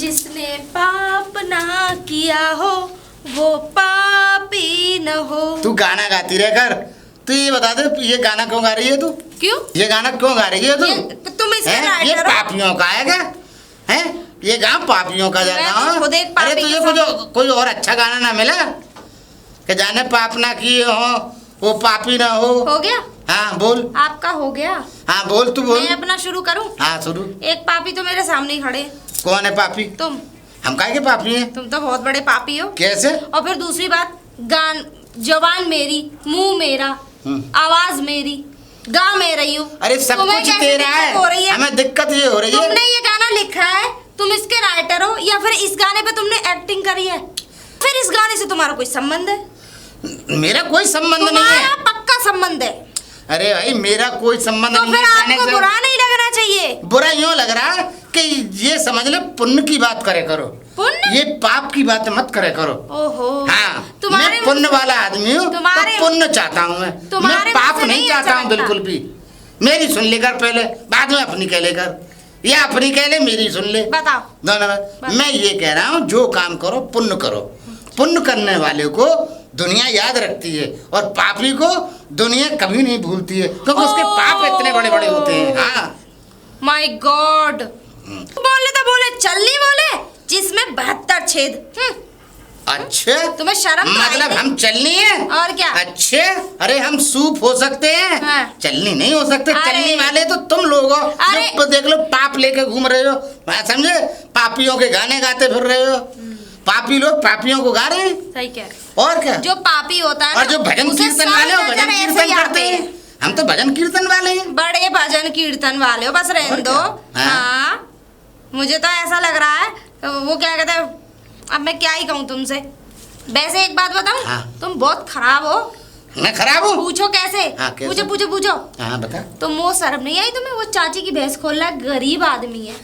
जिसने पाप ना किया हो वो पापी न हो। तू गाना गाती रह कर। तू ये बता दे ये गाना क्यों गा रही है तू? क्यों? ये गाना क्यों गा रही है तू? तुम इसके राइटर ये हो? पापियों का है क्या? हैं? ये गाँव पापियों का जाता मैं तो खुद एक पापी अरे तुझे के कोई और अच्छा गाना ना मिला कि जाने पाप ना किए हो वो पापी ना हो गया? हाँ बोल। आपका हो गया? हाँ बोल तू बोल। मैं अपना शुरू करूं? हाँ शुरू। एक पापी तो मेरे सामने ही खड़े। कौन है पापी? तुम। हम काहे के पापी हैं? तुम तो बहुत बड़े पापी हो। कैसे? और फिर दूसरी बात, गान जवान मेरी, मुंह मेरा, आवाज मेरी, गा मैं रही हूँ। अरे सब कुछ तेरा है, हमें दिक्कत ये हो रही है। तुमने ये गाना लिखा है, तुम इसके राइटर हो, या फिर इस गाने पे तुमने एक्टिंग करी है? फिर इस गाने से तुम्हारा कोई संबंध है? मेरा कोई संबंध नहीं है। पक्का संबंध है। अरे भाई मेरा कोई संबंध नहीं है। तो फिर आपको बुरा नहीं लगना चाहिए। बुरा यूं लग रहा कि ये समझ ले पुण्य की बात करे करो। पुण्य? ये पाप की बात मत करे करो। ओहो। हाँ मैं पुण्य वाला आदमी हूँ तो पुण्य चाहता हूँ मैं पाप नहीं चाहता हूँ बिल्कुल भी। मेरी सुन लेकर पहले, बाद में अपनी कह लेकर, या अपनी कह ले मेरी सुन ले। बताओ। दोनों मैं ये कह रहा हूँ जो काम करो पुण्य करो। पुण्य करने वाले को दुनिया याद रखती है और पापी को दुनिया कभी नहीं भूलती है क्योंकि उसके पाप इतने बड़े बड़े होते हैं। हाँ माय गॉड। बोले तो बोले, चल नहीं बोले जिसमें 72 छेद। अच्छा तुम्हें शर्म मतलब हम चलनी है? और क्या? अच्छे अरे हम सूप हो सकते हैं। हाँ। चलनी नहीं हो सकते। चलने वाले तो तुम लोग हो। जो देख लो पाप लेके घूम रहे हो, समझे? पापियों के गाने गाते फिर रहे हो। पापी लोग पापियों को गा रहे हैं। सही कह रहे। और क्या? जो पापी होता है और जो भजन कीर्तन वाले हो भजन कीर्तन करते हैं। हम तो भजन कीर्तन वाले हैं। बड़े भजन कीर्तन वाले हो, बस रहने दो। हाँ मुझे तो ऐसा लग रहा है, वो क्या कहते हैं, अब मैं क्या ही कहूँ तुमसे। वैसे एक बात बताऊं, तुम बहुत खराब हो। मैं खराब हूँ? पूछो कैसे? पूछो पूछो पूछो। हाँ बता। तुम वो शर्म नहीं आई तुम्हें? वो चाची की भैंस खोल रहा है, गरीब आदमी है।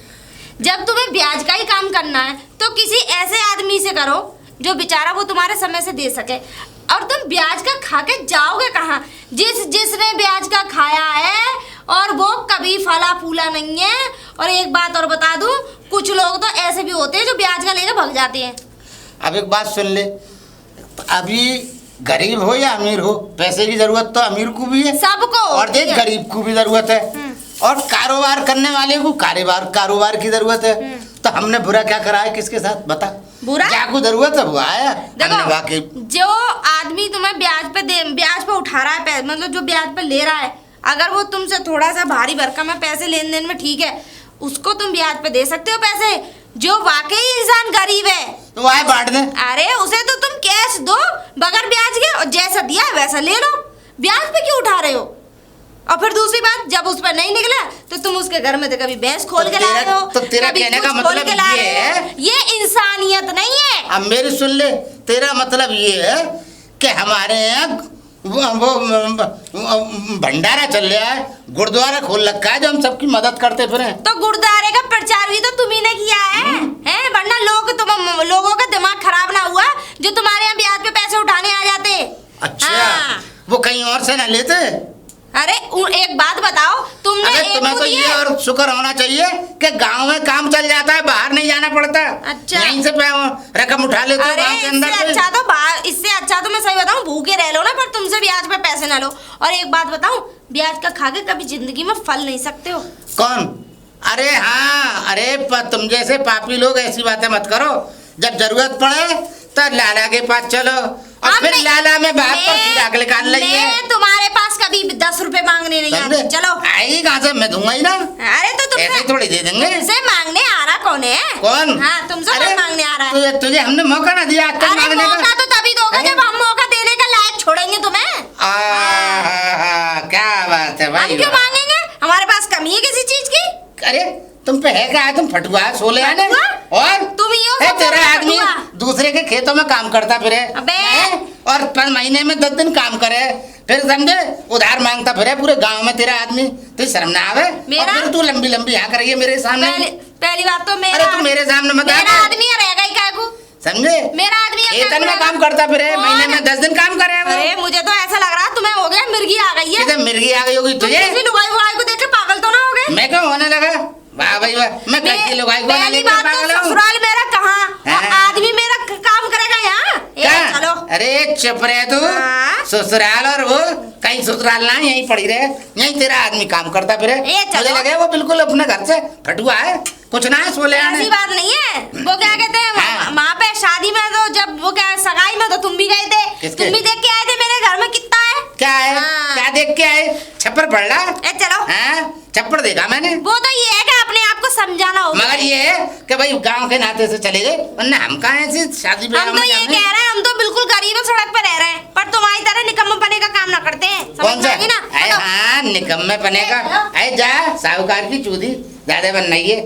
जब तुम्हें ब्याज का ही काम करना है तो किसी ऐसे आदमी से करो जो बेचारा वो तुम्हारे समय से दे सके। और तुम ब्याज का खा के जाओगे कहाँ? जिसने ब्याज का खाया है और वो कभी फला फूला नहीं है। और एक बात और बता दूं, कुछ लोग तो ऐसे भी होते हैं जो ब्याज का लेकर भाग जाते हैं। अब एक बात सुन ले, अभी गरीब हो या अमीर हो, पैसे की जरूरत तो अमीर को भी है, सबको, और देख गरीब को भी जरूरत है। और कारोबार करने वाले को कारोबार की जरूरत है। तो हमने बुरा क्या करा है किसके साथ बता? बुरा क्या को जरूरत है वो आया। जो आदमी तुम्हें ब्याज पे उठा रहा है, मतलब जो ब्याज पे ले रहा है, अगर वो तुमसे थोड़ा सा भारी भरकम है पैसे लेन देन में, ठीक है, उसको तुम ब्याज पे दे सकते हो पैसे। जो वाकई इंसान गरीब है तो वह बांट दे। अरे उसे तो तुम कैश दो बगैर ब्याज के, और जैसा दिया है वैसा ले लो। ब्याज पे क्यों उठा रहे हो? और फिर दूसरी बात, जब उस पर नहीं निकला तो तुम उसके घर में तो कभी भैंस खोल के लाए हो, तो तेरा कहने का मतलब ये है, ये इंसानियत नहीं है। अब मेरी सुन ले, तेरा मतलब ये है कि हमारे यहाँ वो भंडारा चल रहा है, गुरुद्वारा खोल रखा है जो हम सबकी मदद करते फिर। तो गुरुद्वारे का प्रचार भी तो तुम्ही ने किया है, वरना लोगों का दिमाग खराब ना हुआ जो तुम्हारे यहाँ ब्याज पे पैसे उठाने आ जाते। अच्छा वो कहीं और से ना लेते? अरे एक बात बताओ, तुम्हें तो ये और शुक्र होना चाहिए कि गांव में काम चल जाता है, बाहर नहीं जाना पड़ता। अच्छा यहीं से रकम उठा लेते हो गांव के अंदर। इससे अच्छा तो मैं सही बताऊं, भूखे रह लो ना, पर तुमसे ब्याज पे पैसे ना लो। और एक बात बताऊं, ब्याज का खा के कभी जिंदगी में फल नहीं सकते हो। कौन? अरे हाँ, अरे तुम जैसे पापी लोग ऐसी बातें मत करो। जब जरूरत पड़े तो लाला के पास चलो और फिर लाला में बात पर फिर निकाल लेंगे। तुम्हारे पास कभी 10 रुपए मांगने नहीं आते। चलो आएगी कहाँ से? मैं दूंगा ही ना। अरे तो ऐसे थोड़ी दे देंगे। तुमसे मांगने आ रहा कौन है? कौन? हाँ तुमसे कौन मांगने आ रहा है? तुझे हमने मौका ना दिया। मौका तो तभी दोगे जब हम मौका देने का लायक छोड़ेंगे तुम्हें। क्या बात है भाई। हम क्यों मांगेंगे? हमारे पास कमी है किसी चीज की? अरे तुम पे है क्या? तुम फटुआ सोले आने और तुम ही हो। तेरा आदमी दूसरे के खेतों में काम करता फिरे और महीने में 10 दिन काम करे, फिर समझे उधार मांगता फिरे पूरे गांव में। तेरा आदमी तो शर्म ना आवे? फिर तू लंबी लंबी यहाँ करिए मेरे सामने। पहली बात तो अरे तू मेरे सामने मत। मेरा आदमी रहेगा ही काकू, समझे? मेरा आदमी खेतन में काम करता फिरे, महीने में 10 दिन काम करे। अरे मुझे तो ऐसा लग रहा तुम्हें हो गया मिर्गी आ गई है। मिर्गी आ गई होगी तुझे? लुगाई को देख के पागल तो ना हो गए? मैं क्यों होने लगा? वाह भाई वाह, मैं कैसी लुगाई को ससुराल मेरा चुप रहे तू। हाँ? ससुराल और वो कहीं ससुराल ना यहीं पड़ी रहे, यहीं तेरा आदमी काम करता फिरे। ए, चलो। मुझे लगे वो बिल्कुल अपने घर से फटुआ है, कुछ ना है सोले आने। ऐसी बात नहीं है, वो क्या कहते हैं हाँ। वहाँ पे शादी में तो जब वो क्या सगाई में तो तुम भी गए थे, किसके? तुम भी देख के आए थे मेरे घर में कितना है। क्या है? हाँ। क्या देख के आए? छप्पर पड़ रहा? ए चलो, हाँ, छप्पर देखा मैंने। वो तो ये है कि अपने आप को समझाना होगा। मगर ये है कि भाई गांव के नाते से चले गए, वरना हम कहाँ ऐसी शादी ब्याह हम में तो ये जाने? कह रहे हैं, हम तो बिल्कुल गरीब हैं, सड़क पे रह रहे हैं, पर तुम्हारी तरह निकम्मेपने का काम ना करते हैं। समझ कौन में सा? आएगी ना? अरे चलो। हाँ, निकम्मे पने का। अरे जा, साहूकार की चूदी ज्यादा बन रही है,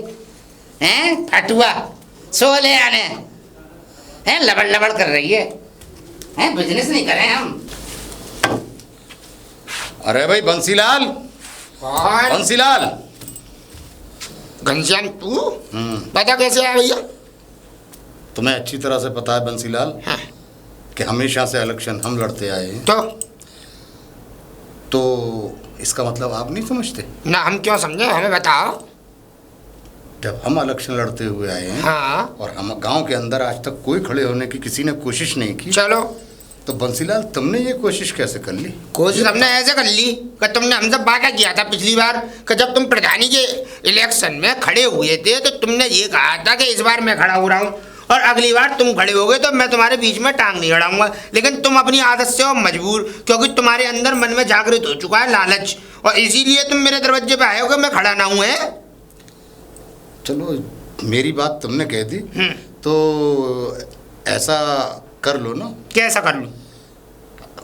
हैं? फटुआ सोले आने हैं, लबड़ लबड़ कर रही है, हैं? बिजनेस नहीं करें हम। अरे भाई बंसीलाल, कौन? बंसीलाल। घनश्याम तू पता कैसे आया भैया? तुम्हें अच्छी तरह से पता है बंसीलाल हाँ। कि हमेशा से इलेक्शन हम लड़ते आए हैं, तो इसका मतलब आप नहीं समझते? ना हम क्यों समझे, हमें बताओ। जब हम इलेक्शन लड़ते हुए आए हैं हाँ और हम गांव के अंदर आज तक कोई खड़े होने की किसी ने कोशिश नहीं की, चलो, तो बंसीलाल तुमने ये कोशिश कैसे कर ली? कोशिश हमने ऐसे कर ली कि तुमने हमसे वादा किया था पिछली बार कि जब तुम प्रधानी के इलेक्शन में खड़े हुए थे तो तुमने ये कहा था कि इस बार मैं खड़ा हो रहा हूँ और अगली बार तुम खड़े होगे तो मैं तुम्हारे बीच में टांग नहीं अड़ाऊंगा। लेकिन तुम अपनी आदत से हो मजबूर, क्योंकि तुम्हारे अंदर मन में जागृत हो चुका है लालच, और इसीलिए तुम मेरे दरवाजे पे आए हो कि मैं खड़ा ना हूँ। चलो मेरी बात तुमने कह दी, तो ऐसा कर लो ना, कैसा कर लूँ?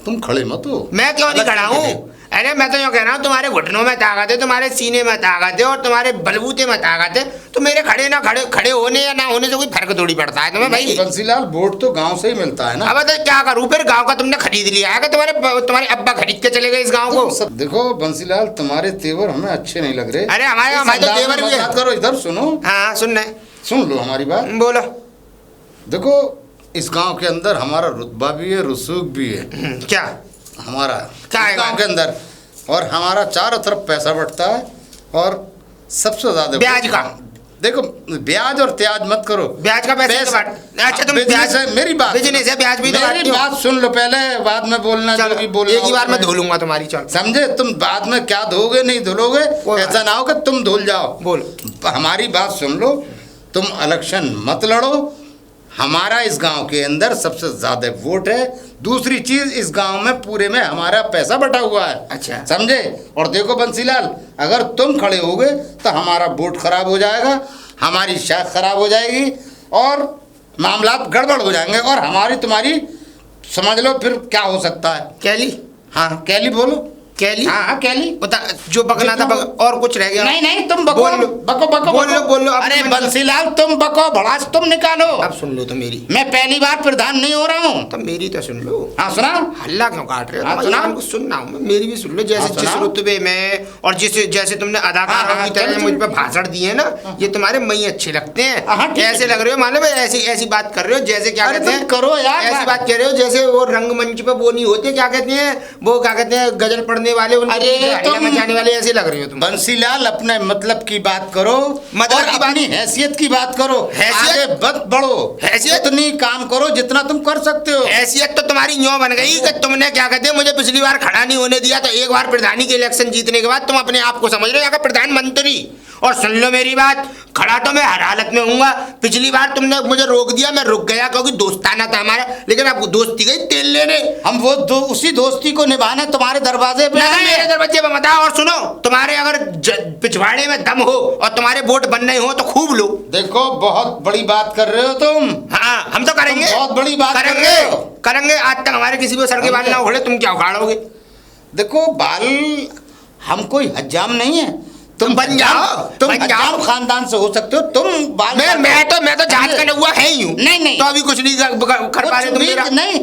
तुम खड़े मत हो। मैं क्यों नहीं खड़ा हूँ? अरे मैं तो यूँ कह रहा हूँ, तुम्हारे घुटनों में ताकत है, तुम्हारे सीने में ताकत है और तुम्हारे बलबूते में ताकत है, तो मेरे खड़े होने या ना होने से कोई फर्क थोड़ी पड़ता है तुम्हें भाई। बंसीलाल, वोट तो गांव से ही मिलता है ना। अब तो क्या करूँ फिर, गांव का तुमने खरीद लिया है कि तुम्हारे अब्बा खरीद के चले गए इस गांव को? सब देखो बंसीलाल, तुम्हारे तेवर हमें अच्छे नहीं लग रहे। अरे हमारे तो तेवर भी है। करो, इधर सुनो। हाँ सुन लो हमारी बात। बोलो। देखो इस गांव के अंदर हमारा रुतबा भी है, रसूख भी है। क्या हमारा क्या है गांव के अंदर, और हमारा चारों तरफ पैसा बटता है, और सबसे ज्यादा ब्याज का। देखो ब्याज और त्याज मत करो। ब्याज का पैसा अच्छा तुम बिजनेस है, मेरी बात बिजनेस है, ब्याज भी तो मेरी बात सुन लो पहले, बाद में बोलना जो भी बोलना एक ही बार हो मैं तुम्हें। धो लूंगा तुम्हारी, चल समझे? तुम बाद में क्या धोगे नहीं धुलोगे, ऐसा ना हो कि तुम धुल जाओ। बोल। हमारी बात सुन लो, तुम इलेक्शन मत लड़ो। हमारा इस गांव के अंदर सबसे ज्यादा वोट है। दूसरी चीज, इस गांव में पूरे में हमारा पैसा बटा हुआ है। अच्छा। समझे? और देखो बंसीलाल, अगर तुम खड़े होगे तो हमारा वोट खराब हो जाएगा, हमारी शाख खराब हो जाएगी और मामला गड़बड़ हो जाएंगे, और हमारी तुम्हारी समझ लो फिर क्या हो सकता है। कैली? हाँ कैली बोलो। कैली? हाँ कैली बता, जो बकना था और कुछ रह गया? नहीं नहीं, तुम बको बोल लो। बको बको बोल लो अरे बंसीलाल, तुम बको, भड़ास तुम निकालो। अब सुन लो तो मेरी, मैं पहली बार प्रधान नहीं हो रहा हूँ। तो मेरी तो सुन लो। हाँ सुना। हल्ला क्यों काट रहे हो? हाँ, सुना। सुनना हूँ, मेरी भी सुन लो। जैसे हाँ, जिस सुना। रुतबे में और जैसे तुमने अदाकारों हाँ, की तरह चलो, मुझ चलो। पे भाषण दिए ना, ये तुम्हारे मई अच्छे लगते हैं। हाँ, ठीक है। ऐसे लग रहे हो मालूम है, ऐसी बात कर रहे हो जैसे क्या अरे कहते तुम हैं, करो यार ऐसी बात कह रहे हो जैसे वो रंगमंच पे वो नहीं होते, क्या कहते हैं वो, क्या कहते हैं गजल पढ़ने वाले, उनके मचाने वाले, ऐसे लग रहे हो तुम। बंसीलाल, अपने मतलब की बात करो, मतलब और की बात- अपनी हैसियत की बात करो। हैसियत? आगे मत बढ़ो, हैसियत? उतनी काम करो जितना तुम कर सकते हो। हैसियत तो तुम्हारी यूं बन गई कि तुमने क्या कहते हैं मुझे पिछली बार खड़ा नहीं होने दिया, तो एक बार प्रधानी के इलेक्शन जीतने के बाद तुम अपने आप को समझ रहे हो यहाँ का प्रधानमंत्री। और सुन लो मेरी बात, खड़ा तो मैं हर हालत में हूँगा। पिछली बार तुमने मुझे रोक दिया, मैं रुक गया क्योंकि दोस्ताना था हमारा, लेकिन अब दोस्ती गई तेल लेने। हम वो उसी दोस्ती को निभाने तुम्हारे दरवाजे पे आए। मेरे दरवाजे पे मत आओ। और सुनो, तुम्हारे अगर पिछवाड़े में दम हो और तुम्हारे वोट बनने हो तो खूब लो। देखो बहुत बड़ी बात कर रहे हो तुम। हाँ हम तो करेंगे, तुम बहुत बड़ी बात कर करेंगे रहे हो। करेंगे। आज तक हमारे किसी को सड़के बाल ना उखड़े, तुम क्या उखाड़ोगे? देखो बाल, हम कोई हज्जाम नहीं है। तुम बन जाओ, तुम बन जाओ। हज्जाम खानदान से हो सकते हो। तुम बाल मैं तो जांच करने हुआ है ही हूँ। नहीं। तो अभी कुछ नहीं कर पा रहे तुम मेरा। नहीं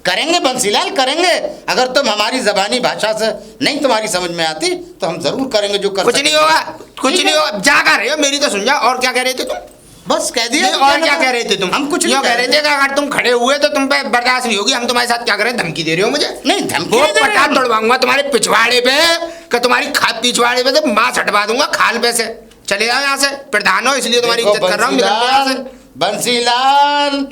करेंगे बंसीलाल, करेंगे। अगर तुम हमारी जबानी भाषा से नहीं तुम्हारी समझ में आती तो हम जरूर करेंगे जो कर कुछ नहीं होगा, कुछ ठीक नहीं है? होगा। जा कर रहे हो, मेरी तो सुन जा। और क्या कह रहे थे तुम? बस कह दिया। और क्या कह रहे थे तुम? हम कुछ यूँ नहीं कह रहे थे कि अगर तुम खड़े हुए तो तुम पे बर्दाश्त नहीं होगी। हम तुम्हारे साथ क्या करें, धमकी दे रहे हो मुझे? नहीं, धमकी वो नहीं दे रहे पटा हम। तोड़वाऊंगा तुम्हारे पिछवाड़े पे, कि तुम्हारी पिछवाड़े पे से मांस हटवा दूंगा खाल पे से। चले जाओ यहाँ से, प्रधान हो इसलिए तुम्हारी देखो इज्जत कर रहा हूँ। निकल जाओ यहाँ से। बंसीलाल,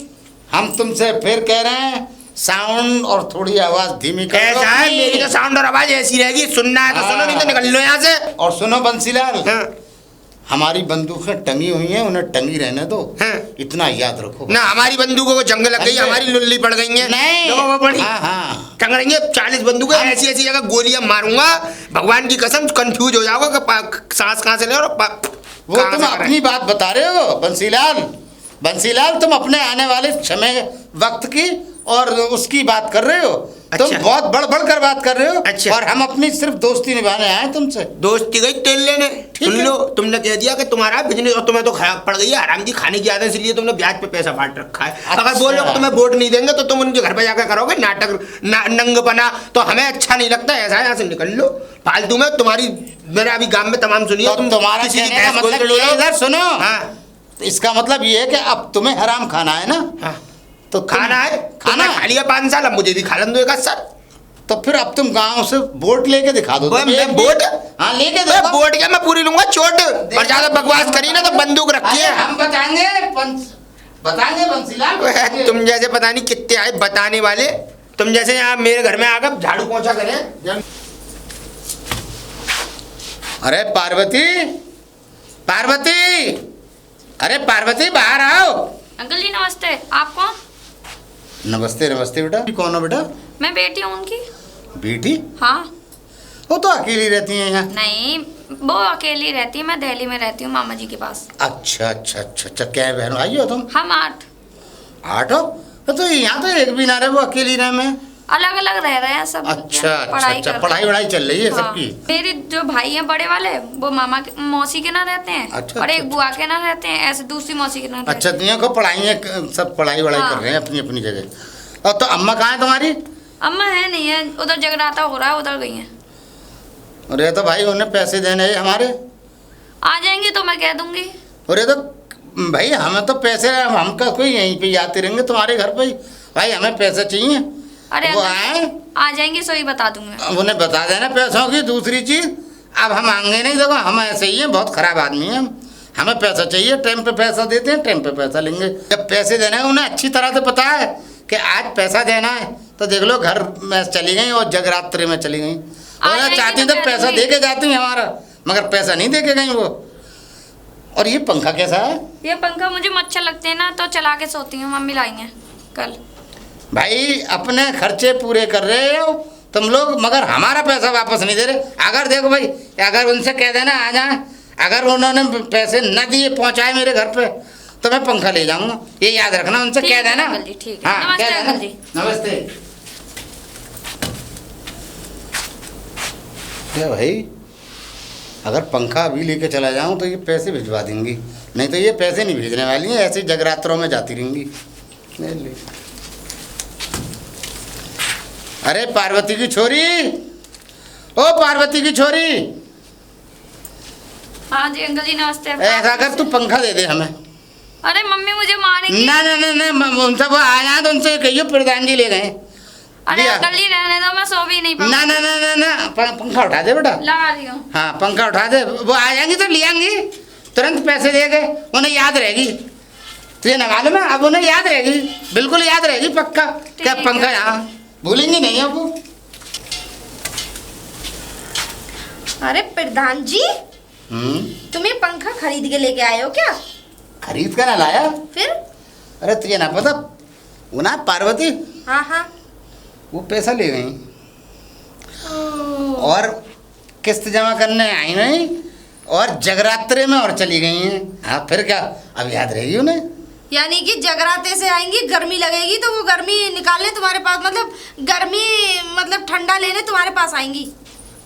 हम तुमसे फिर कह रहे हैं साउंड और थोड़ी आवाज धीमी कर दो ऐसा है, अपनी। मेरी तो साउंड और आवाज ऐसी रहेगी, सुनना है तो सुनो, नहीं तो निकल लो यहाँ से। और सुनो बंसीलाल, हाँ, हमारी बंदूकें टंगी हुई हैं, उन्हें टंगी रहने दो। हाँ। इतना याद रखो। ना हमारी बंदूकों को जंग लग गई, अच्छा। हमारी लुल्ली पड़ गई है। नहीं। देखो वो पड़ी। हाँ हाँ। टंग रही है 40 बंदूकें, ऐसी ऐसी जगह गोलियां मारूंगा, भगवान की कसम कंफ्यूज हो जाओगे कि सांस कहाँ से ले और वो तुम अपनी बात बता रहे हो बंसीलाल। बंसीलाल तुम अपने आने वाले समय वक्त की और उसकी बात कर रहे हो। तुम अच्छा। बहुत बढ़ कर बात कर रहे हो। अच्छा। और हम अपनी सिर्फ दोस्ती निभाने आए तुमसे। दोस्ती गई तेल लेने। ठीक सुन है। लो, तुमने कह दिया कि तुम्हारा बिजनेस और तुम्हें तो खराब पड़ गई है, हराम की खाने की आदत, इसलिए तुमने ब्याज पे पैसा बांट रखा है। अच्छा। अगर बोलो कि तुम्हें वोट नहीं देंगे तो तुम उनके घर पे जाकर करोगे नाटक नंगपना, तो हमें अच्छा नहीं लगता। ऐसा है, यहाँ से निकल लो फालतू में। तुम्हारी मेरे अभी गांव में तमाम सुनिए, तो तुम तुम्हारा किसी की कहने का भैंस बोल मतलब के ये है, लो। इधर सुनो। हाँ तो इसका मतलब ये है कि अब तुम्हें हराम खाना है ना। हाँ, तो खाना है, खाना खा लिया 5 साल, अब मुझे भी खा दो एक आध साल। तो फिर अब तुम गांव से वोट लेके दिखा दो। तुम एक वोट? हाँ लेके मैं दो। वोट क्या, मैं पूरी लूंगा चोट। और ज्यादा बकवास करी ना तो बंदूक रखी है। हम बताएंगे बताएंगे बंसीलाल। बताएंगे। तुम जैसे पता नहीं कितने आए बताने वाले, तुम जैसे यहाँ मेरे घर में आकर झाड़ू पोंछा करें। अरे पार्वती, पार्वती, अरे पार्वती बाहर आओ। अंकल जी नमस्ते। आप कौन? नमस्ते नमस्ते बेटा। कौन हो बेटा? मैं बेटी हूँ उनकी। बेटी? हाँ। वो तो अकेली रहती है यहाँ। नहीं, वो अकेली रहती है, मैं दिल्ली में रहती हूँ मामा जी के पास। अच्छा अच्छा अच्छा अच्छा। क्या बहन भाई हो तुम? हम 8 8 हो? तो यहाँ तो एक भी ना रहे, वो अकेली रहे में। अलग अलग रह रहे हैं सब। अच्छा अच्छा पढ़ाई अच्छा। कर पढ़ाई वढ़ाई चल रही है हाँ। सबकी। मेरे जो भाई हैं बड़े वाले, वो मामा के मौसी के ना रहते हैं। अच्छा, और अच्छा, एक बुआ के ना रहते हैं, ऐसे दूसरी मौसी के ना रहते अच्छा दुनिया को पढ़ाई सब पढ़ाई वढ़ाई हाँ। कर रहे हैं अपनी अपनी जगह। और तो अम्मा कहाँ है तुम्हारी? हैं। अम्मा है नहीं है, उधर जगराता हो रहा है, उधर गई हैं। अरे तो भाई उन्हें पैसे देने हैं हमारे। आ जाएंगी तो मैं कह दूंगी। अरे तो भाई हमें तो पैसे, हम का कोई यहीं पे आते रहेंगे तुम्हारे घर पे ही। भाई हमें पैसे चाहिए। अरे वो अंकल, आए, आ जाएंगी सो ही बता दूंगी। उन्हें बता देना पैसों की। दूसरी चीज, अब हम आएंगे नहीं, देखो हम ऐसे ही हैं, बहुत खराब आदमी हैं हम। हमें पैसा चाहिए, टाइम पे पैसा देते हैं, टाइम पे पैसा लेंगे। जब पैसे देने हैं उन्हें अच्छी तरह से पता है कि आज पैसा देना है, तो देख लो घर में चली गई और जगरात्रि में चली गई। और जाएंगी चाहती तो तो कह पैसा दूंगी। दे के जाती हैं हमारा, मगर पैसा नहीं दे के गई वो। और ये पंखा कैसा है? ये पंखा मुझे मच्छर लगते हैं ना, तो चला के सोती हूँ। मम्मी लाई हैं कल। भाई अपने खर्चे पूरे कर रहे हो तुम लोग, मगर हमारा पैसा वापस नहीं दे रहे। अगर देखो भाई, अगर उनसे कह देना आ जाए, अगर उन्होंने पैसे न दिए पहुंचाए मेरे घर पे, तो मैं पंखा ले जाऊंगा। ये याद रखना, उनसे ठीक कह है देना। अंकल जी, ठीक है। हाँ, नमस्ते कह देना। अंकल जी। नमस्ते। क्या भाई, अगर पंखा अभी लेके चला जाऊं तो ये पैसे भिजवा देंगी, नहीं तो ये पैसे नहीं भेजने वाली हैं, ऐसे जगरात्रों में जाती रहेंगी। ले ले। अरे पार्वती की छोरी, ओ पार्वती की छोरी, हाँ जी अंकल जी नमस्ते। ऐसा कर तू पंखा दे दे हमें। अरे मम्मी मुझे मारेंगी। ना ना ना ना, उनसे वो आ जाए तो उनसे कहियो प्रधान जी ले गए। अरे लिया। अंकल जी रहने दो, मैं सो भी नहीं पाऊँ। ना ना ना ना ना, पंखा उठा दे बेटा। लगा रही हूँ। हाँ पंखा उठा दे, वो आ जाएंगी तो ले आएंगी, तुरंत पैसे दे गए, उन्हें याद रहेगी। तुझे ना मालूम है, अब उन्हें याद रहेगी, बिल्कुल याद रहेगी पक्का। क्या ठीक पंखा है। यहाँ भूलेंगी नहीं अब वो। अरे प्रधान जी, तुम ये पंखा खरीद के लेके आए हो क्या? खरीद कर ना लाया। फिर? अरे तुझे ना पता, वो ना पार्वती, हाँ हाँ। वो पैसा ले गई और किस्त जमा करने आई नहीं, और जगरात्रे में और चली गई हैं। हाँ फिर क्या, अब याद रहेगी उन्हें। यानी कि जगराते से आएंगी, गर्मी लगेगी तो वो गर्मी निकालने तुम्हारे पास, मतलब गर्मी मतलब ठंडा लेने तुम्हारे पास आएंगी।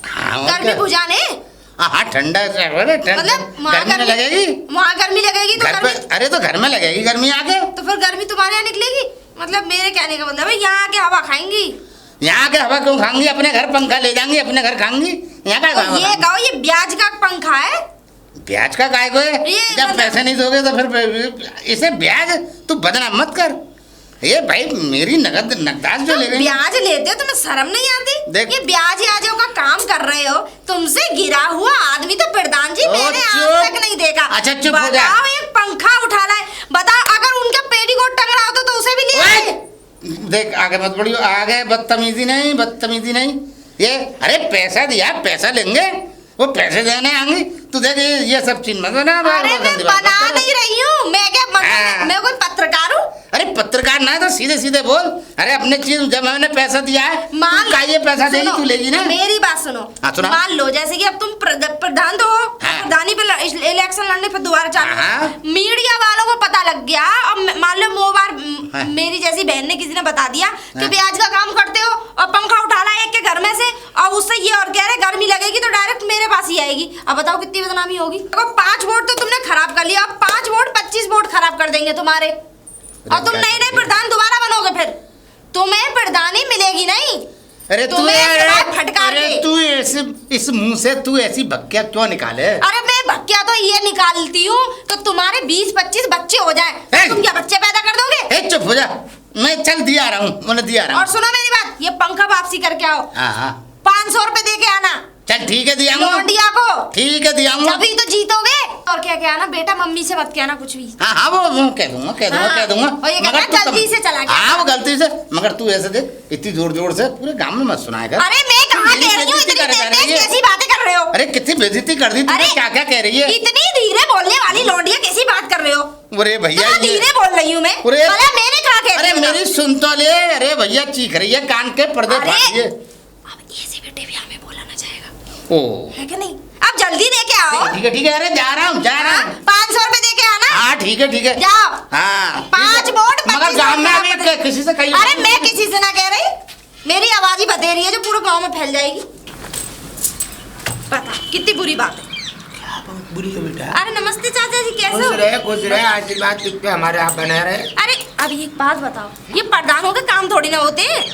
हाँ और गर्मी क्या? बुझाने। हाँ ठंडा मतलब वहाँ गर्मी में लगेगी। वहाँ गर्मी लगेगी तो घर पे, गर्मी, अरे तो घर में लगेगी गर्मी आके। तो फिर गर्मी तुम्हारे यहाँ निकलेगी। मतलब मेरे कहने का मतलब है यहाँ आके हवा खाएंगी। यहाँ के हवा क्यों खाएंगी? अपने घर पंखा ले जाएंगी, अपने घर खाएंगी। यहाँ का तो ये कहो, ये ब्याज का पंखा है। ब्याज का काय को है? ये जब मतलब- पैसे नहीं दोगे तो फिर इसे ब्याज तू बदनाम मत कर। ये भाई मेरी नगदाज जो ले गई। ब्याज लेते हो, तुम्हें शर्म नहीं आती? देख- ये ब्याज याजों का काम कर रहे हो, तुमसे गिरा हुआ आदमी तो प्रधान जी ओ, मैंने आज चुप। तक नहीं देखा। अच्छा, चुप हो जा। बताओ, एक पंखा उठा लाए, बताओ अगर उनका पेटीकोट टंग रहा होता तो उसे भी ले आए। देख आगे मत बढ़ियो, आगे बदतमीजी नहीं ये। अरे पैसा दिया, पैसा लेंगे, वो पैसे देने आएंगे। तू देख ये सब चीज मत बना। अरे मैं बना नहीं रही हूँ, मैं क्या मैं कोई पत्रकार हूँ? अरे पत्रकार ना तो सीधे बोल। अरे अपने चीज जब मैंने पैसा दिया है, मान का ये पैसा देगी तू लेगी ना। मेरी बात सुनो। हाँ, सुना। मान लो जैसे कि अब तुम प्रधान तो हो, प्रधानी पे इलेक्शन लड़ने पे दोबारा चालू, मीडिया वालों को पता लग गया और मान लो मोबाइल मेरी जैसी बहन ने किसी ने बता दिया कि ब्याज का काम करते हो और पंखा उठा ला एक के घर में से, और उससे ये और कह रहे गर्मी लगेगी तो डायरेक्ट मेरे पास ही आएगी। अब बताओ कितनी बदनामी होगी। देखो 5 वोट तो तुमने खराब कर लिया, अब 5 वोट 25 वोट खराब कर देंगे तुम्हारे, और तुम नए प्रधान दोबारा बनोगे, फिर तुम्हें प्रधानी मिलेगी नहीं। अरे तू इस मुंह से तू ऐसी भक्किया क्यों निकाले? अरे मैं भक्किया तो ये निकालती हूँ तो तुम्हारे 20-25 बच्चे हो जाए, तुम क्या बच्चे पैदा कर दोगे? चुप हो जा, मैं चल दिया रहा हूँ। और सुनो मेरी बात, ये पंखा वापसी करके आओ। 500 रुपए दे के आना। चल ठीक है दिया लौंडिया को। ठीक है दिया तभी तो जीतोगे। और क्या कहना बेटा, मम्मी से मत कहना कुछ भी। हाँ वो कह दूंगा। और ये कहना गलती से चला गया। हाँ वो गलती से, मगर तू ऐसे देख, इतनी जोर से पूरे गांव में मत सुनाएगा। अरे मैं कहाँ कह रही हूँ, इतनी कैसी बातें कर रहे हो? अरे कितनी बेइज्जती कर दी तूने, क्या कह रही है? इतनी धीरे बोलने वाली लौंडिया कैसी बात कर रहे हो? अरे भैया धीरे बोल रही हूँ मैं। मैंने कहा कह रही हूँ? अरे मेरी सुन तो ले। अरे भैया चीख रही है, कान के पर्दे फाड़िए। अब ऐसे बेटे भी हमें बोला ना जाएगा, ओ है कि नहीं? अब जल्दी दे के आओ। ठीक है। अरे जा रहा हूँ 500 रुपए दे के आना। हाँ ठीक है जाओ। हाँ 5 वोट मगर गाँव में अभी किसी से कही। अरे मैं किसी से ना कह रही, मेरी आवाज ही बतेरी है जो पूरे गांव में फैल जाएगी। पता कितनी बुरी बात है। बुरी है बेटा। अरे नमस्ते चाचा जी, कैसे हो? खुश रहे आशीर्वाद तुझ पे हमारे आप बने रहे। अरे अब एक बात बताओ, ये प्रधानों के काम थोड़ी ना होते हैं।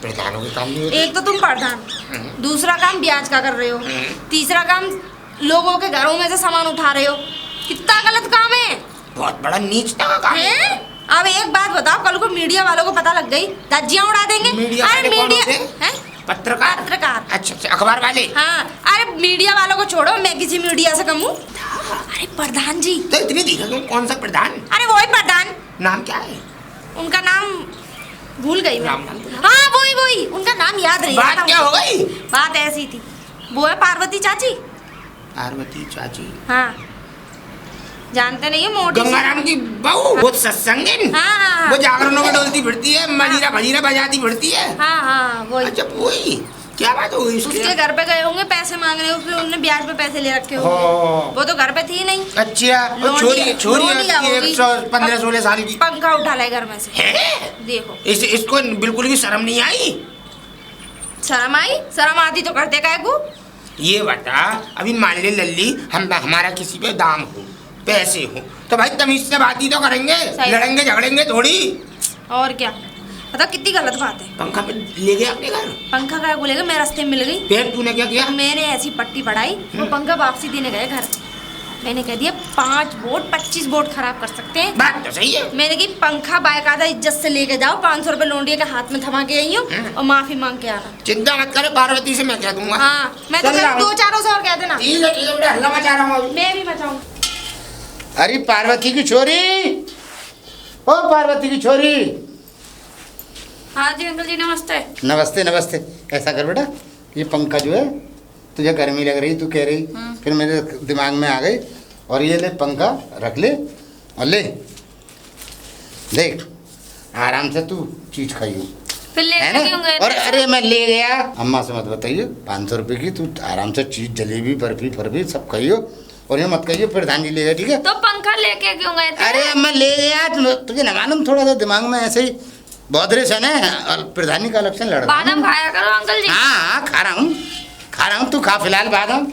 प्रधानों के काम नहीं होते। एक तो तुम प्रधान, दूसरा काम ब्याज का कर रहे हो, तीसरा काम लोगों के घरों में से सामान उठा रहे हो। कितना गलत काम है, बहुत बड़ा नीचता का काम है। अब एक बात बताओ, कल को मीडिया वालों को पता लग गई, धज्जियां उड़ा देंगे। अरे मीडिया है पत्रकार। अच्छा अखबार वाले। हाँ अरे मीडिया वालों को छोड़ो, मैं किसी मीडिया से कम हूँ। अरे प्रधान जी। तो इतनी धीरे क्यों? कौन सा प्रधान? अरे वही प्रधान। नाम क्या है उनका? नाम भूल गई मैं। नाम हाँ वही उनका नाम याद नहीं। बात क्या हो गई? बात ऐसी थी, वो है पार्वती चाची। पार्वती चाची? हाँ जानते नहीं है, मोटी गंगाराम की बहू, वो सत्संगिन। हाँ वो जागरणों में डोलती फिरती है, मजीरा बजाती फिरती है। हाँ वही। अच्छा वही, क्या बात हो गई? उसके घर पे गए होंगे पैसे मांगने, उसके उन्होंने ब्याज पे पैसे ले रखे होंगे। वो तो घर पे थी नहीं। अच्छा छोरी 115-16 साल की पंखा उठा लाए घर में से। देखो इसको बिल्कुल भी शर्म नहीं आई? शर्म आई? शर्म आती तो करते काहे को? ये बता, अभी मान ले लल्ली हमारा किसी पे दाम हो, पैसे हो, तो भाई तमीज से बात ही तो करेंगे, लड़ेंगे झगड़ेंगे थोड़ी। और क्या, पता कितनी गलत बात है। पंखा पे ले गया अपने घर? पंखा क्या बोलेगा, मैं रास्ते में मिल गई। फिर तूने क्या किया? मैंने ऐसी पट्टी पढ़ाई, वो पंखा वापसी देने गए घर। मैंने कह दिया 5 वोट 25 वोट खराब कर सकते हैं। बात तो सही है। मैंने की पंखा बाकायदा इज्जत से लेके जाओ, 500 रुपए लौंडिया के हाथ में थमा के आई हूँ और माफी मांग के आना। चिंता मत करे, पार्वती से मैं कह दूंगा। हाँ मैं तो 2-4 से और कह देना। ठीक है हल्ला मचा रहा हूँ। मैं भी मचाऊँ। अरे पार्वती की छोरी, ओ पार्वती की छोरी। हाँ जी अंकल जी नमस्ते। नमस्ते। ऐसा कर बेटा, ये पंखा जो है तुझे गर्मी लग रही, तू कह रही, फिर मेरे दिमाग में आ गई, और ये ले पंखा रख ले, और ले देख आराम से तू चीज खाइयो, फिर ले है ना? क्यों गए? और अरे मैं ले गया, अम्मा से मत बताइए, 500 रुपए की तू आराम से चीज, जलेबी बर्फी सब खाइयो, और ये मत कहियो प्रधान जी ले गए, ठीक है? तो पंखा लेके क्यों गए थे? अरे मैं ले गया, तुझे न मालूम, थोड़ा सा दिमाग में ऐसे ही बौधरे से ना, और प्रधानी का इलेक्शन लड़ रहा हूं। बादाम खाया करो अंकल जी। हाँ खा रहा हूँ, तू खा फिलहाल बादाम।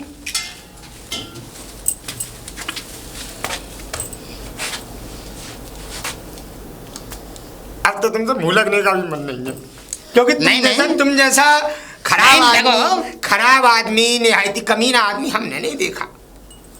अब तो तुमसे मुँह लगने का भी मन नहीं है, क्योंकि नहीं। तुम जैसा खराब आदमी, निहायती कमीना आदमी हमने नहीं देखा।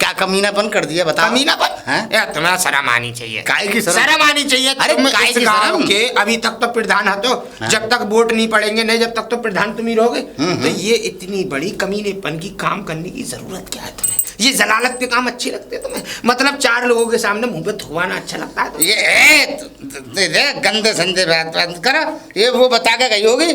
क्या कमीनापन कर दिया बता? कमीनापन? यार तुम्हें शर्म आनी चाहिए। काहे की शर्म आनी चाहिए। अरे तुम काहे इस की गांव शर्म? के अभी तक तो प्रधान हो, तो जब तक वोट नहीं पड़ेंगे नहीं, जब तक तो प्रधान तुम ही रहोगे। तो ये इतनी बड़ी कमीनेपन की काम करने की जरूरत क्या है तुम्हें? ये जलालत के काम अच्छे लगते तुम्हें? मतलब 4 लोगों के सामने मुंह पे थुआना अच्छा लगता है तुम्हें? ये गंदे संदे बात करो। ये वो बता के गई होगी,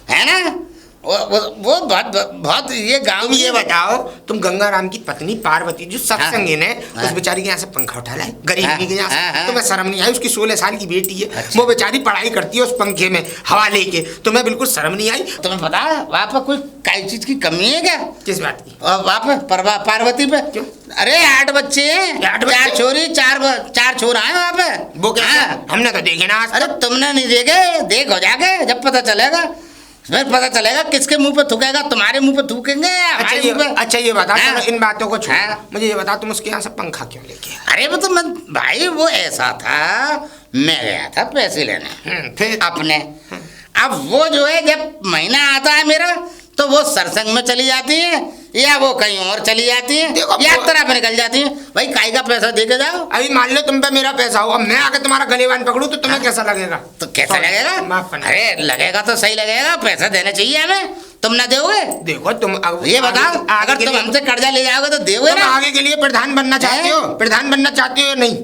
है ना? वो बहुत ये गाँव तुम ये बताओ, तुम गंगाराम की पत्नी पार्वती जो सत्संगी ने उस बेचारी के यहाँ से पंखा उठा लाए गरीबी के यहाँ से, तुम्हें शर्म नहीं आई? उसकी 16 साल की बेटी है, वो बेचारी पढ़ाई करती है उस पंखे में हवा लेके, तुम्हें बिल्कुल शर्म नहीं आई? तुम्हें पता है वहाँ पर कोई कई चीज की कमी है क्या? किस बात की? वहाँ पे पार्वती पे क्यों? अरे 8 बच्चे हैं, 4 छोरी 4 छोरा है वहाँ पे। वो क्या? हमने तो देखे ना। अरे तुमने नहीं देखे? देख हो जाके जब पता चलेगा, फिर पता चलेगा किसके मुंह पे थूकेगा, तुम्हारे मुंह पे थूकेंगे। अच्छा ये बता, इन बातों को छोड़, मुझे ये बता तुम उसके यहाँ से पंखा क्यों लेके? अरे वो तो भाई वो ऐसा था, मैं गया था पैसे लेने फिर अपने। अब वो जो है जब महीना आता है मेरा तो वो सरसंग में चली जाती है या वो कहीं और चली जाती है, यात्रा पे निकल जाती है। भाई काई का पैसा दे के जाओ। अभी मान लो तुम पे मेरा पैसा हो, अब मैं आके तुम्हारा गलेवान पकड़ूं तो तुम्हें कैसा लगेगा? तो कैसा लगेगा? माफ करना। अरे लगेगा तो सही लगेगा, पैसा देने चाहिए हमें। तुम ना दोगे? देखो तुम ये बताओ, अगर तुम हमसे कर्जा ले जाओगे तो दोगे ना? आगे के लिए प्रधान बनना चाहते हो? प्रधान बनना चाहते हो? नहीं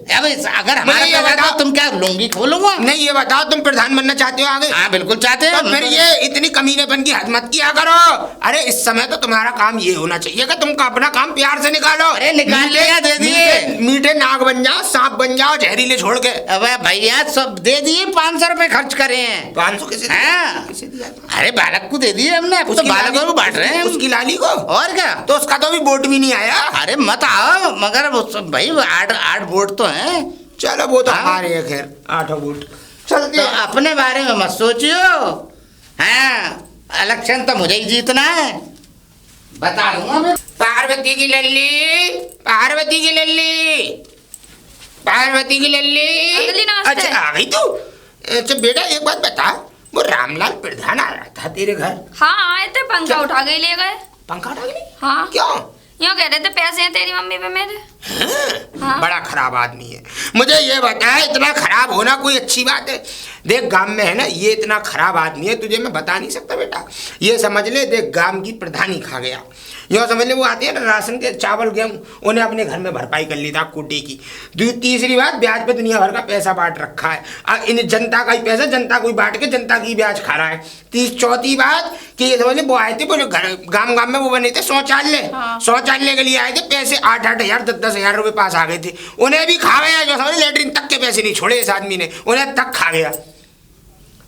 अगर हमारा ये बताओ, तुम क्या लुंगी खोलूंगा? नहीं, ये बताओ तुम प्रधान बनना चाहते हो आगे? हाँ बिल्कुल चाहते हैं। तो फिर ये इतनी कमीनेपन की हद मत किया करो। अरे इस समय तो तुम्हारा काम ये होना चाहिए कि तुम अपना काम प्यार से निकालो। अरे निकाल लिया, दे दिए। मीठे नाग बन जाओ, सांप बन जाओ, जहरीले छोड़ के। अबे भैया सब दे दिए, 500 रुपए खर्च करे हैं। 500 किसे दिया? अरे बालक को दे दिए हमने, अब तो बालकों को बांट रहे हैं उसकी लाली को। और क्या? तो उसका तो अभी वोट भी नहीं आया। अरे मत आओ, मगर भाई 8 वोट तो हैं। चलो वो तो हमारे हैं, खैर 8 वोट चलते। तो अपने बारे में मत सोचियो। हाँ इलेक्शन तो मुझे ही जीतना है, बता दूंगा मैं। पार्वती की लल्ली, पार्वती की लल्ली, पार्वती की लल्ली। अच्छा आ गई तू? अच्छा बेटा एक बात बता, वो रामलाल प्रधान आ रहा था तेरे घर? हाँ आए थे, पंखा उठा के ले गए। पंखा उठा के? हाँ। क्यों? यूँ कह रहे थे पैसे हैं तेरी मम्मी पे मेरे। हाँ? बड़ा खराब आदमी है। मुझे ये बता, इतना खराब होना कोई अच्छी बात है? देख गांव में है ना, ये इतना खराब आदमी है, तुझे मैं बता नहीं सकता बेटा। ये समझ ले, देख गांव की प्रधानी खा गया। यूँ समझ ले, वो आते हैं ना राशन के चावल गेहूँ, उन्हें अपने घर में भरपाई कर ली था कोटे की। तीसरी बात, ब्याज पे दुनिया भर का पैसा बांट रखा है। इन जनता का ही पैसा जनता को ही बांट के जनता की ब्याज खा रहा है। चौथी बात कि ये समझ ले, वो आए थे बोले घर गाँव में वो बने थे शौचालय। शौचालय के लिए आए थे, पैसे 8-8 हजार 10-10 हजार रुपये पास आ गए थे, उन्हें भी खा गया। जो समझ लेटरिन तक के पैसे नहीं छोड़े इस आदमी ने, उन्हें तक खा गया।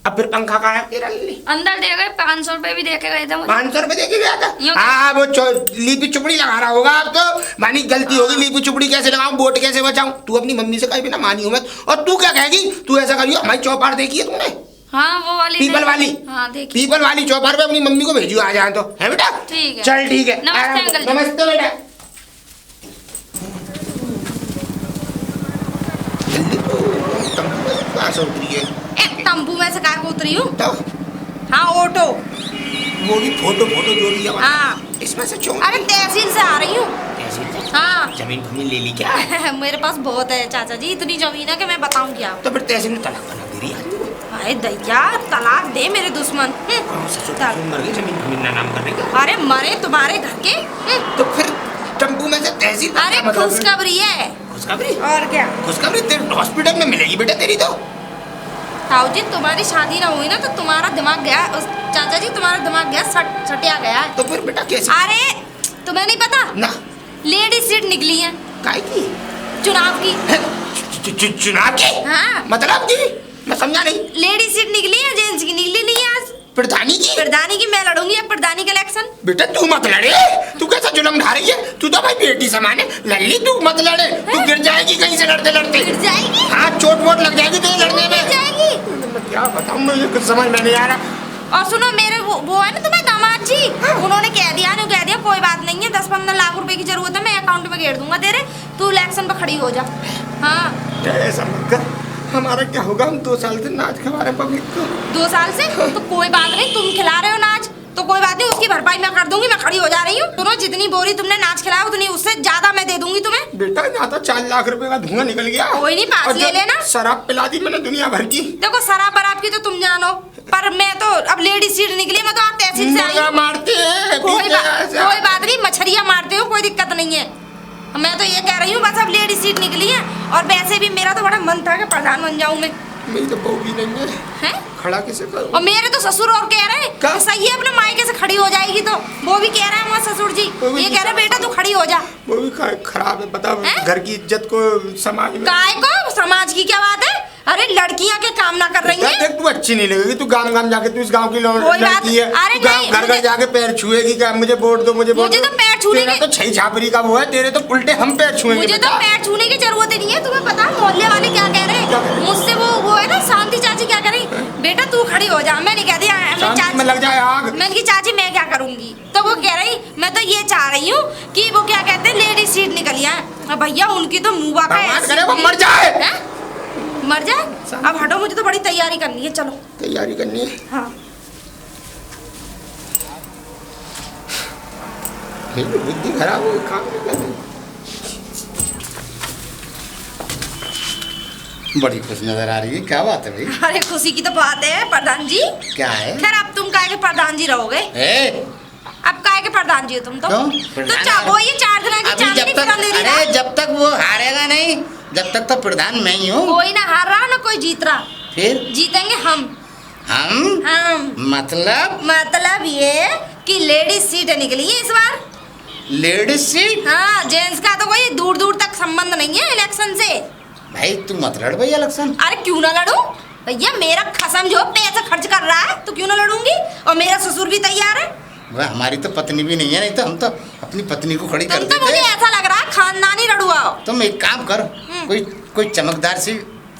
अब फिर पंखा कहाँ है तेरा? अंदर दे गए, 500 रुपए भी दे के गए थे। 500 रुपए दे के गया था? हाँ वो लीपी चुपड़ी लगा रहा होगा। अब तो मानी गलती होगी, लीपी चुपड़ी कैसे लगाऊं, वोट कैसे बचाऊं? तू अपनी मम्मी से कहीं भी ना मानी हो मत। और तू क्या कहेगी? तू ऐसा करियो, हमारी चौपार देखी है तुमने? हाँ वो वाली पीपल वाली। हाँ देखी। पीपल वाली चौपार पे अपनी मम्मी को भेजियो, आ जाए तो, है बेटा? ठीक है। चल ठीक है। नमस्ते अंकल जी। नमस्ते बेटा। तंबू में से कहाँ को उतरी हूँ? तो हाँ ऑटो। वो भी फोटो जो भी है हाँ इसमें से क्यों? अरे तहसील से आ रही हूँ। हाँ जमीन भूमि ले ली क्या? मेरे पास बहुत है चाचा जी, इतनी जमीन है कि मैं बताऊँ क्या। तो फिर तहसील में तलाक बना दे रही है। अरे दैया, तलाक दे मेरे दुश्मन। मर गई, जमीन भूमि ना नाम करने का। अरे मरे तुम्हारे घर के। तो फिर टम्पू में से तहसील? अरे खुशखबरी है। खुशखबरी? और क्या? खुशखबरी तेरे हॉस्पिटल में मिलेगी बेटा तेरी तो। ताऊ जी तुम्हारी शादी ना हुई ना तो तुम्हारा दिमाग गया, चाचा जी तुम्हारा दिमाग गया, सटिया गया है। तो फिर बेटा कैसे? अरे तुम्हें नहीं पता ना, लेडी सीट निकली है। काय की? चुनाव की। चुनाव की? हाँ मतलब की मैं समझा नहीं। लेडी सीट निकली है, जेंट्स की निकली नहीं है आज। प्रधानी की? प्रधानी की मैं लड़ूंगी अब, प्रधानी का इलेक्शन। बेटा तू मत लड़े, तू कैसा जुल्म ढा रही है? तू तो भाई बेटी समान है। लल्ली तू मत लड़े, तू गिर जाएगी कहीं से लड़ते लड़ते। गिर जाएगी? हाँ चोट वोट लग जाएगी तो लड़ने में। गिर जाएगी? मैं क्या बताऊँ, मुझे कुछ समझ में नहीं आ रहा। और सुनो मेरे वो है ना तुम्हारे दामाद जी, उन्होंने कह दिया कोई बात नहीं है, 10-15 लाख रुपए की जरूरत है, मैं अकाउंट में घेर दूंगा तेरे, तू इलेक्शन पे खड़ी हो जा। हाँ ऐसा मत कर, हमारा क्या होगा? हम 2 साल से नाच खिला रहे पब्लिक को। 2 साल से? तो कोई बात नहीं, तुम खिला रहे हो नाच तो कोई बात नहीं, उसकी भरपाई मैं कर दूंगी, मैं खड़ी हो जा रही हूँ। सुनो जितनी बोरी तुमने नाच खिलाया उतनी उससे ज्यादा मैं दे दूंगी तुम्हें। बेटा यहाँ तो 4 लाख रुपए का धुआं निकल गया। कोई नहीं, पास ले लेना। शराब पिला दी मैंने दुनिया भर की। देखो शराब बराब की तो तुम जानो, पर मैं तो अब लेडी सीट निकली, मैं तो आप तहसील से आई हूँ। मारते हैं कोई बात नहीं, मछलियाँ मारते हो, कोई दिक्कत नहीं है। मैं तो ये कह रही हूँ बस अब लेडी सीट निकली है। और वैसे भी मेरा तो बड़ा मन था कि प्रधान बन जाऊँ मैं। मेरी तो बहू भी नहीं है, हैं? खड़ा कैसे करूं? और मेरे तो ससुर और कह रहे हैं क्या? कि सही है अपने मायके से खड़ी हो जाएगी। तो वो भी कह रहे हैं हमारे ससुर जी, वो भी ये कह रहे बेटा तू खड़ी हो जा। वो भी खराब है, बता हैं? घर की इज्जत को समाज में। काय को समाज की क्या बात है? अरे लड़कियां के काम ना कर रही हैं। देख तू अच्छी नहीं लगेगी, तू गांव गांव जाके, तू इस गांव की कोई बात- लड़की है, अरे तू गांव नहीं, घर घर मुझे- जाके पैर छुएगी क्या? मुझे वोट दो, मुझे वोट मुझे दो। तो पैर छूने तेरा के- तो छई छापरी का वो है, तेरे तो उल्टे हम पैर छुएंगे। मुझे तो बेटा। पैर छूने की जरूरत ही नहीं है। तुम्हें पता है मोहल्ले वाले क्या कह रहे क्या? हैं मुझसे? वो है ना शांति चाची क्या कह रही, बेटा तू खड़ी हो जा। मैंने कह दिया शांति में लग जाए आग। मैंने की चाची मैं क्या करूंगी? तो वो कह रही मैं तो ये चाह रही हूँ कि वो क्या कहते हैं लेडी सीट निकली है। भैया उनकी तो मुंह का भगवान करे वो मर जाए। मर जाए? अब हटो, मुझे तो बड़ी तैयारी करनी है। चलो तैयारी करनी है। हाँ। बुद्धि खराब हो, काम नहीं कर रही। बड़ी खुश नजर आ रही है, क्या बात है भाई? अरे खुशी की तो बात है प्रधान जी। क्या है? खैर अब तुम काहे के प्रधान जी रहोगे? ए, अब काहे के प्रधान जी हो तुम तो? क्यों? तो प्रधान- वो ये 4 दिन की अभी चांदनी जब तक, फिरा ले रही अरे ना। जब तक वो हारेगा नहीं, जब तक तो प्रधान मैं ही हूँ। कोई ना हार रहा ना कोई जीत रहा। फिर जीतेंगे हम। हम मतलब ये कि लेडीज सीट निकली है इस बार। Ladies seat? हाँ, जेंट्स का तो कोई दूर दूर तक संबंध नहीं है इलेक्शन से। भाई तू मत लड़ भैया इलेक्शन। अरे क्यों ना लड़ूं? भैया मेरा खसम जो पैसा खर्च कर रहा है तो क्यों ना लड़ूंगी? और मेरा ससुर भी तैयार है। वह हमारी तो पत्नी भी नहीं है, नहीं तो हम तो अपनी पत्नी को खड़ी कर तुम तो मुझे देते। ऐसा लग रहा है खानदानी लड़ुआ हो। तुम एक काम कर, कोई चमकदार सी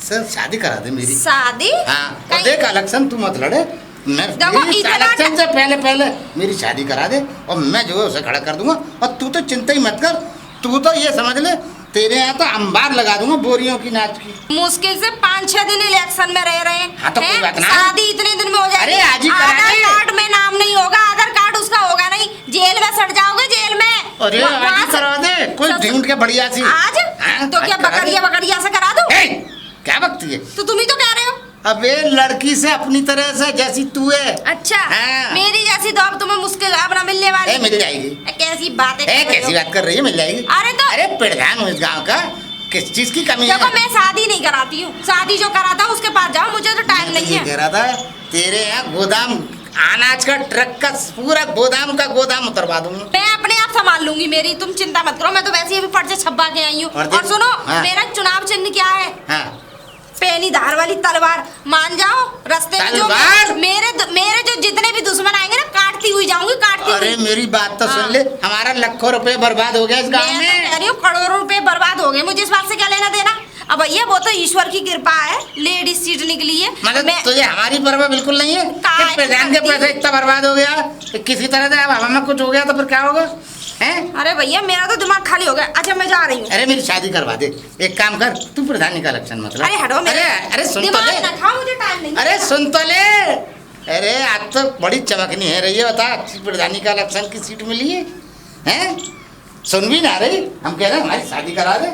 से शादी करा दे मेरी। शादी? हाँ, और कहीं- देख इलेक्शन तू मत लड़े, मैं देखो, मेरी इतना- इलेक्शन से पहले मेरी शादी करा दे और मैं जो है उसे खड़ा कर दूंगा। और तू तो चिंता ही मत कर, तू तो ये समझ ले तेरे यहाँ तो अंबार लगा दूंगा बोरियों की नाच की। मुश्किल से 5-6 दिन इलेक्शन में रह रहे हैं। हाँ, तो कोई हैं? बात ना। शादी इतने दिन में हो जाएगी। अरे आज ही करा आधार दे। कार्ड में नाम नहीं होगा, आधार कार्ड उसका होगा नहीं, जेल में सड़ जाओगे जेल में। अरे वहाँ आज ही से- करा दे, कोई ससुर- ढूंढ के बढ़िया सी। आज? हाँ, तो आज क्या करा दे। बकरिया से करा दूं? ए, क्या बकती है? तो तुम ही तो कह रहे हो। अबे लड़की से अपनी तरह से जैसी तू है। अच्छा, हाँ। मेरी जैसी तो अब तुम्हें मुश्किल अब ना मिलने वाली। मिल जाएगी। कैसी बातें कर रहे हो? कैसी बात कर रही है? मिल जाएगी। अरे तो- प्रधान हूँ इस गाँव का, किस चीज की कमी है? देखो मैं शादी नहीं कराती हूँ। शादी जो कराता उसके पास जाओ, मुझे तो टाइम नहीं ये है। कह रहा था तेरे यहाँ गोदाम अनाज का ट्रक का पूरा गोदाम उतरवा दूंगा। मैं अपने आप संभाल लूंगी मेरी, तुम चिंता मत करो। मैं तो वैसे ही अभी पर्चे छपवा के आई हूँ। और और सुनो, हाँ। मेरा चुनाव चिन्ह क्या है? हाँ, पैनी धार वाली तलवार। मान जाओ रास्ते में जो तलवार? मेरे जो जितने भी दुश्मन आएंगे ना, काटती हुई जाऊंगी, काटती अरे हुई। मेरी बात तो हाँ। सुन ले, हमारा लाखों रुपए बर्बाद हो गया इस गाँव मैं तो में। कह रही हूँ करोड़ों रुपए बर्बाद हो गए, मुझे इस बात से क्या लेना देना? अब भैया वो तो ईश्वर की कृपा है, लेडीज सीट निकली है। मतलब मैं तुझे हमारी परवाह बिल्कुल नहीं है काय कि प्रधान के करती? पैसे इतना बर्बाद हो गया कि किसी तरह से अब हमें कुछ हो गया तो फिर क्या होगा? हैं? अरे भैया मेरा तो दिमाग खाली हो गया। अच्छा मैं जा रही हूँ। अरे मेरी शादी करवा दे, एक काम कर, तू प्रधानी का इलेक्शन मतलब। अरे हटो मेरे अरे सुन तो दिमाग ले, ना खाओ, मुझे टाइम नहीं है। अरे सुन तो ले। अरे आज तो बड़ी चमकनी है रही है, बता अच्छी प्रधानी का इलेक्शन की सीट मिली है। हैं? सुन भी ना रही, हम कह रहे हैं हमारी शादी करा दे।